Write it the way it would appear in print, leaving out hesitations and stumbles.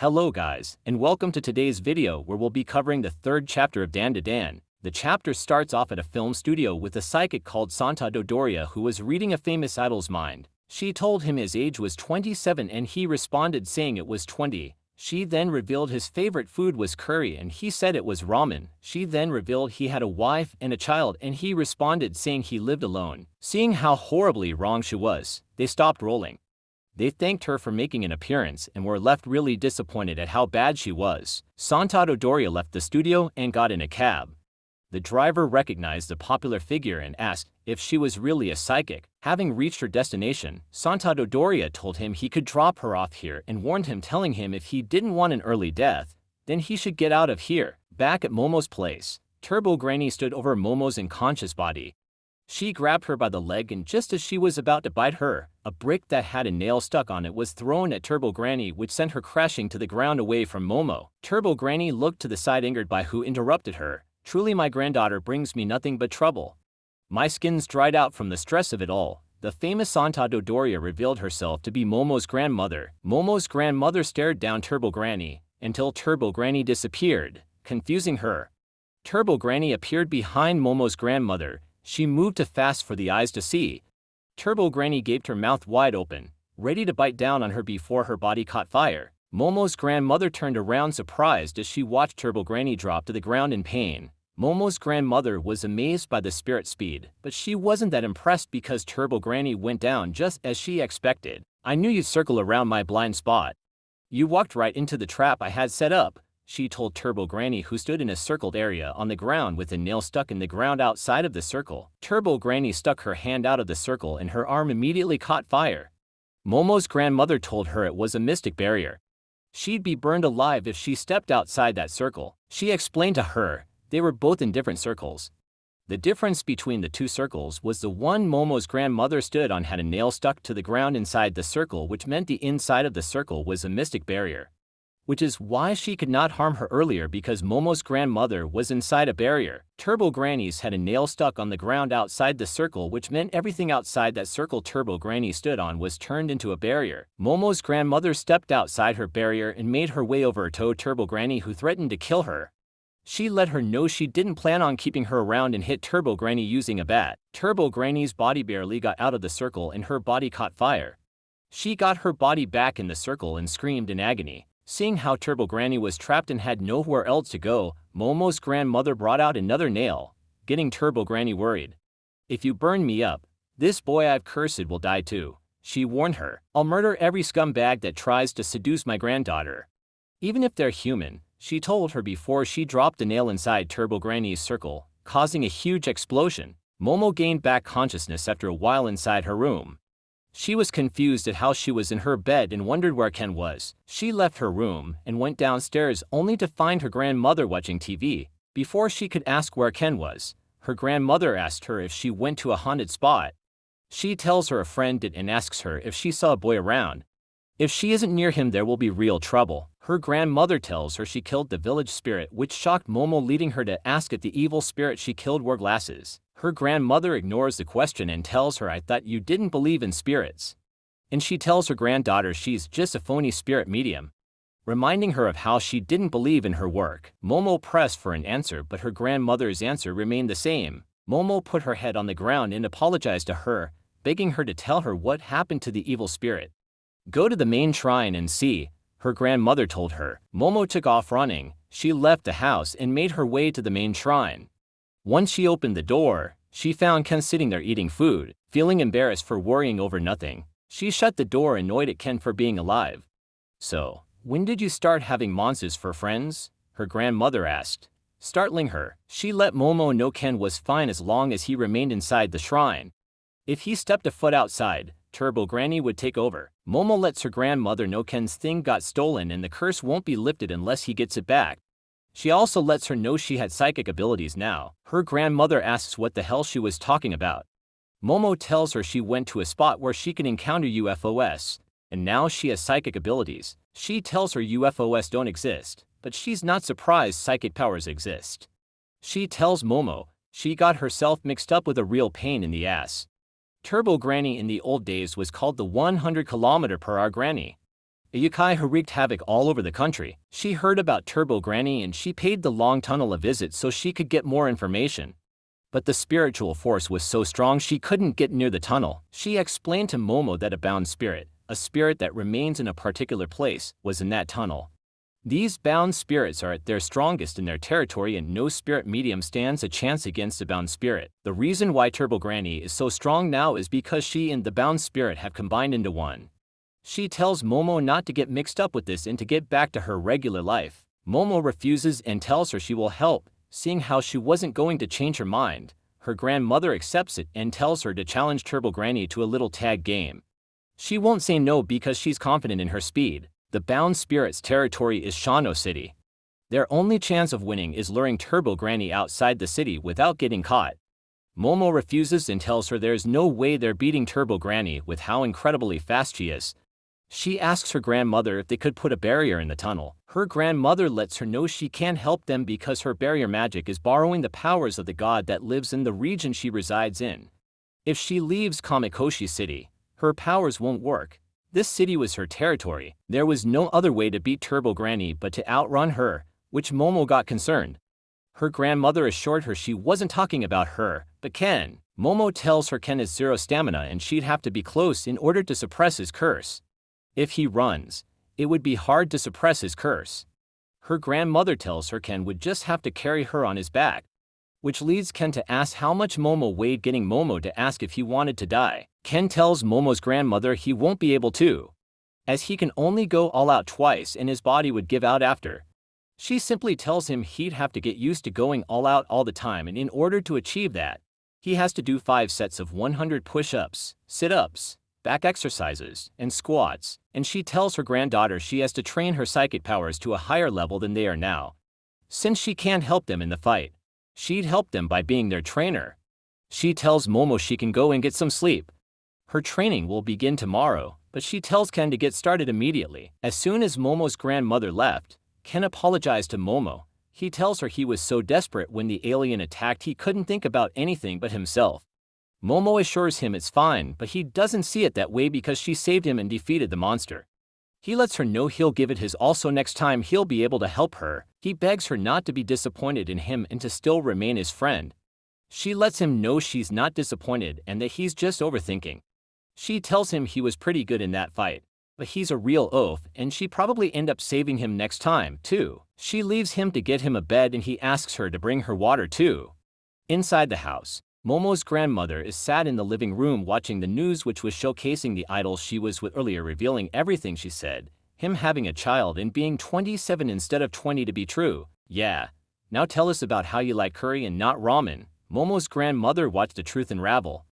Hello guys, and welcome to today's video where we'll be covering the third chapter of Dandadan. The chapter starts off at a film studio with a psychic called Santa Dodoria who was reading a famous idol's mind. She told him his age was 27 and he responded saying it was 20. She then revealed his favorite food was curry and he said it was ramen. She then revealed he had a wife and a child and he responded saying he lived alone. Seeing how horribly wrong she was, they stopped rolling. They thanked her for making an appearance and were left really disappointed at how bad she was. Santa Dodoria left the studio and got in a cab. The driver recognized the popular figure and asked if she was really a psychic. Having reached her destination, Santa Dodoria told him he could drop her off here and warned him, telling him if he didn't want an early death, then he should get out of here. Back at Momo's place, Turbo Granny stood over Momo's unconscious body. She grabbed her by the leg and just as she was about to bite her, a brick that had a nail stuck on it was thrown at Turbo Granny, which sent her crashing to the ground away from Momo. Turbo Granny looked to the side, angered by who interrupted her. Truly my granddaughter brings me nothing but trouble. My skin's dried out from the stress of it all. The famous Santa Dodoria revealed herself to be Momo's grandmother. Momo's grandmother stared down Turbo Granny until Turbo Granny disappeared, confusing her. Turbo Granny appeared behind Momo's grandmother. She moved too fast for the eyes to see. Turbo Granny gaped her mouth wide open, ready to bite down on her before her body caught fire. Momo's grandmother turned around surprised as she watched Turbo Granny drop to the ground in pain. Momo's grandmother was amazed by the spirit speed, but she wasn't that impressed because Turbo Granny went down just as she expected. I knew you'd circle around my blind spot. You walked right into the trap I had set up, she told Turbo Granny, who stood in a circled area on the ground with a nail stuck in the ground outside of the circle. Turbo Granny stuck her hand out of the circle and her arm immediately caught fire. Momo's grandmother told her it was a mystic barrier. She'd be burned alive if she stepped outside that circle. She explained to her they were both in different circles. The difference between the two circles was the one Momo's grandmother stood on had a nail stuck to the ground inside the circle, which meant the inside of the circle was a mystic barrier. Which is why she could not harm her earlier, because Momo's grandmother was inside a barrier. Turbo Granny's had a nail stuck on the ground outside the circle, which meant everything outside that circle Turbo Granny stood on was turned into a barrier. Momo's grandmother stepped outside her barrier and made her way over to Turbo Granny, who threatened to kill her. She let her know she didn't plan on keeping her around and hit Turbo Granny using a bat. Turbo Granny's body barely got out of the circle and her body caught fire. She got her body back in the circle and screamed in agony. Seeing how Turbo Granny was trapped and had nowhere else to go, Momo's grandmother brought out another nail, getting Turbo Granny worried. If you burn me up, this boy I've cursed will die too, she warned her. I'll murder every scumbag that tries to seduce my granddaughter. Even if they're human, she told her before she dropped the nail inside Turbo Granny's circle, causing a huge explosion. Momo gained back consciousness after a while inside her room. She was confused at how she was in her bed and wondered where Ken was. She left her room and went downstairs only to find her grandmother watching TV. Before she could ask where Ken was, her grandmother asked her if she went to a haunted spot. She tells her a friend did and asks her if she saw a boy around. If she isn't near him, there will be real trouble. Her grandmother tells her she killed the village spirit, which shocked Momo, leading her to ask if the evil spirit she killed wore glasses. Her grandmother ignores the question and tells her, I thought you didn't believe in spirits. And she tells her granddaughter she's just a phony spirit medium, reminding her of how she didn't believe in her work. Momo pressed for an answer, but her grandmother's answer remained the same. Momo put her head on the ground and apologized to her, begging her to tell her what happened to the evil spirit. Go to the main shrine and see, her grandmother told her. Momo took off running. She left the house and made her way to the main shrine. Once she opened the door, she found Ken sitting there eating food. Feeling embarrassed for worrying over nothing, she shut the door, annoyed at Ken for being alive. So, when did you start having monsters for friends? Her grandmother asked, startling her. She let Momo know Ken was fine as long as he remained inside the shrine. If he stepped a foot outside, Turbo Granny would take over. Momo lets her grandmother know Ken's thing got stolen and the curse won't be lifted unless he gets it back. She also lets her know she had psychic abilities now. Her grandmother asks what the hell she was talking about. Momo tells her she went to a spot where she can encounter UFOs, and now she has psychic abilities. She tells her UFOs don't exist, but she's not surprised psychic powers exist. She tells Momo she got herself mixed up with a real pain in the ass. Turbo Granny in the old days was called the 100 km/h Granny. a yokai who wreaked havoc all over the country. She heard about Turbo Granny and she paid the long tunnel a visit so she could get more information. But the spiritual force was so strong she couldn't get near the tunnel. She explained to Momo that a bound spirit, a spirit that remains in a particular place, was in that tunnel. These bound spirits are at their strongest in their territory and no spirit medium stands a chance against a bound spirit. The reason why Turbo Granny is so strong now is because she and the bound spirit have combined into one. She tells Momo not to get mixed up with this and to get back to her regular life. Momo refuses and tells her she will help, seeing how she wasn't going to change her mind. Her grandmother accepts it and tells her to challenge Turbo Granny to a little tag game. She won't say no because she's confident in her speed. The bound spirit's territory is Shano City. Their only chance of winning is luring Turbo Granny outside the city without getting caught. Momo refuses and tells her there's no way they're beating Turbo Granny with how incredibly fast she is. She asks her grandmother if they could put a barrier in the tunnel. Her grandmother lets her know she can't help them because her barrier magic is borrowing the powers of the god that lives in the region she resides in. If she leaves Kamikoshi City, her powers won't work. This city was her territory. There was no other way to beat Turbo Granny but to outrun her, which Momo got concerned. Her grandmother assured her she wasn't talking about her, but Ken. Momo tells her Ken is 0 stamina and she'd have to be close in order to suppress his curse. If he runs, it would be hard to suppress his curse. Her grandmother tells her Ken would just have to carry her on his back, which leads Ken to ask how much Momo weighed, getting Momo to ask if he wanted to die. Ken tells Momo's grandmother he won't be able to, as he can only go all out twice and his body would give out after. She simply tells him he'd have to get used to going all out all the time, and in order to achieve that, he has to do 5 sets of 100 push-ups, sit-ups, back exercises, and squats, and she tells her granddaughter she has to train her psychic powers to a higher level than they are now. Since she can't help them in the fight, she'd help them by being their trainer. She tells Momo she can go and get some sleep. Her training will begin tomorrow, but she tells Ken to get started immediately. As soon as Momo's grandmother left, Ken apologized to Momo. He tells her he was so desperate when the alien attacked he couldn't think about anything but himself. Momo assures him it's fine, but he doesn't see it that way because she saved him and defeated the monster. He lets her know he'll give it his all so next time he'll be able to help her. He begs her not to be disappointed in him and to still remain his friend. She lets him know she's not disappointed and that he's just overthinking. She tells him he was pretty good in that fight, but he's a real oaf and she probably end up saving him next time, too. She leaves him to get him a bed and he asks her to bring her water too. Inside the house, Momo's grandmother is sat in the living room watching the news, which was showcasing the idol she was with earlier, revealing everything she said, him having a child and being 27 instead of 20 to be true. Yeah. Now tell us about how you like curry and not ramen. Momo's grandmother watched the truth unravel.